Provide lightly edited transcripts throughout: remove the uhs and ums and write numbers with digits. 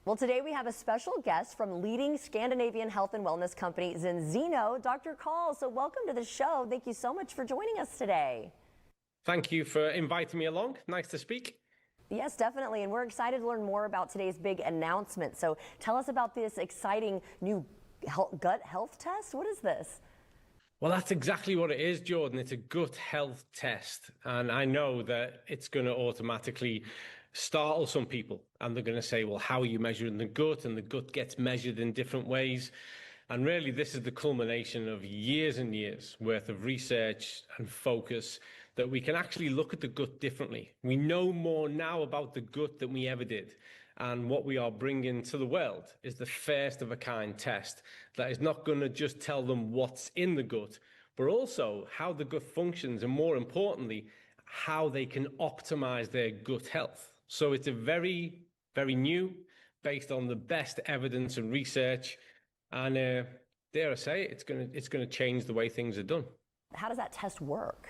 Well, today we have a special guest from leading Scandinavian health and wellness company Zinzino, Dr. Call. So welcome to the show. Thank you so much for joining us today. Thank you for inviting me along. Nice to speak. Yes, definitely. And we're excited to learn more about today's big announcement. So tell us about this exciting new gut health test. What is this? Well, that's exactly what it is, Jordan. It's a gut health test. And I know that it's going to automatically startle some people. And they're going to say, well, how are you measuring the gut? And the gut gets measured in different ways. And really, this is the culmination of years and years worth of research and focus that we can actually look at the gut differently. We know more now about the gut than we ever did. And what we are bringing to the world is the first of a kind test that is not going to just tell them what's in the gut, but also how the gut functions, and more importantly, how they can optimize their gut health. So it's a very, very new, based on the best evidence and research. And dare I say, it's going to change the way things are done. How does that test work?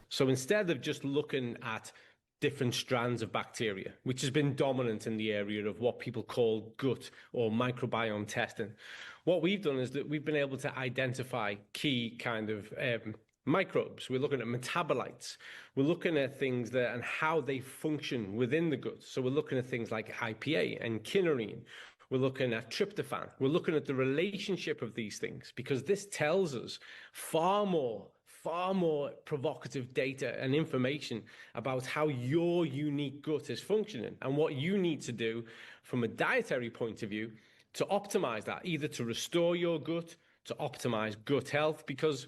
So instead of just looking at different strands of bacteria, which has been dominant in the area of what people call gut or microbiome testing, what we've done is that we've been able to identify key kind of microbes. We're looking at metabolites. We're looking at things that and how they function within the gut. So we're looking at things like IPA and kinorine. We're looking at tryptophan. We're looking at the relationship of these things, because this tells us far more provocative data and information about how your unique gut is functioning and what you need to do from a dietary point of view to optimize that, either to restore your gut, to optimize gut health. Because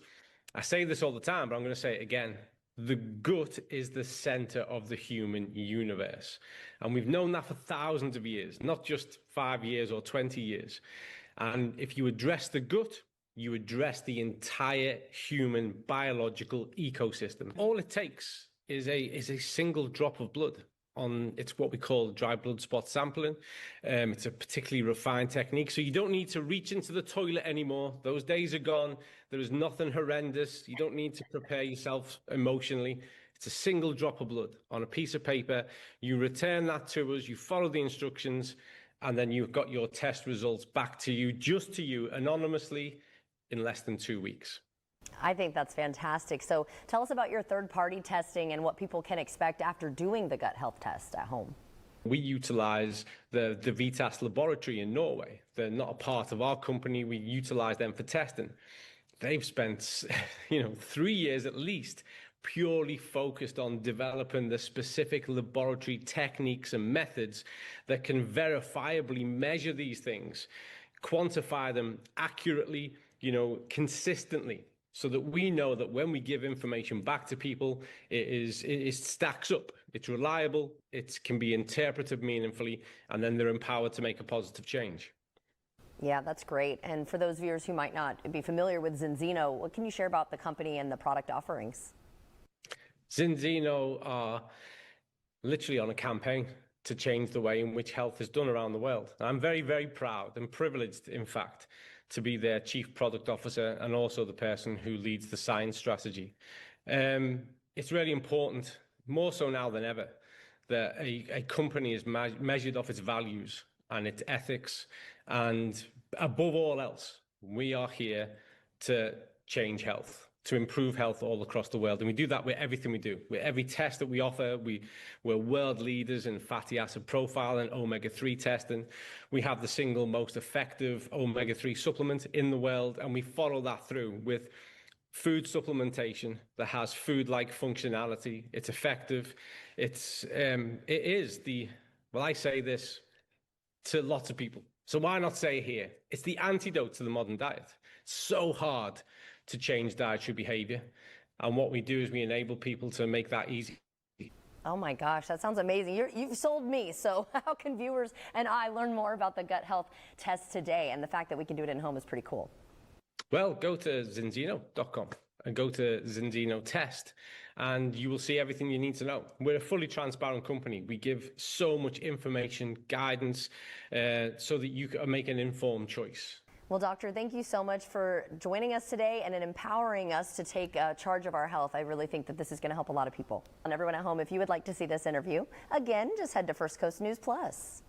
I say this all the time, but I'm going to say it again. The gut is the center of the human universe. And we've known that for thousands of years, not just 5 years or 20 years. And if you address the gut, you address the entire human biological ecosystem. All it takes is a single drop of blood. It's what we call dry blood spot sampling. It's a particularly refined technique, so you don't need to reach into the toilet anymore. Those days are gone. There is nothing horrendous. You don't need to prepare yourself emotionally. It's a single drop of blood on a piece of paper. You return that to us, you follow the instructions, and then you've got your test results back to you, just to you, anonymously, in less than 2 weeks. I think that's fantastic. So tell us about your third-party testing and what people can expect after doing the gut health test at home. We utilize the Vitas laboratory in Norway. They're not a part of our company. We utilize them for testing. They've spent 3 years at least purely focused on developing the specific laboratory techniques and methods that can verifiably measure these things, quantify them accurately, consistently, so that we know that when we give information back to people, it stacks up, it's reliable, it can be interpreted meaningfully, and then they're empowered to make a positive change. Yeah, that's great. And for those viewers who might not be familiar with Zinzino, what can you share about the company and the product offerings? Zinzino are literally on a campaign to change the way in which health is done around the world. I'm very, very proud and privileged, in fact, to be their chief product officer and also the person who leads the science strategy. It's really important, more so now than ever, that a company is measured off its values and its ethics. And above all else, we are here to change health, to improve health all across the world. And we do that with everything we do. With every test that we offer, we're world leaders in fatty acid profile and omega-3 testing. We have the single most effective omega-3 supplement in the world, and we follow that through with food supplementation that has food-like functionality. It's effective. I say this to lots of people, so why not say it here? It's the antidote to the modern diet. It's so hard to change dietary behavior. And what we do is we enable people to make that easy. Oh my gosh, that sounds amazing. You've sold me. So how can viewers and I learn more about the gut health test today? And the fact that we can do it at home is pretty cool. Well, go to zinzino.com and go to Zinzino Test, and you will see everything you need to know. We're a fully transparent company. We give so much information, guidance, so that you can make an informed choice. Well, doctor, thank you so much for joining us today and in empowering us to take charge of our health. I really think that this is going to help a lot of people. And everyone at home, if you would like to see this interview, again, just head to First Coast News Plus.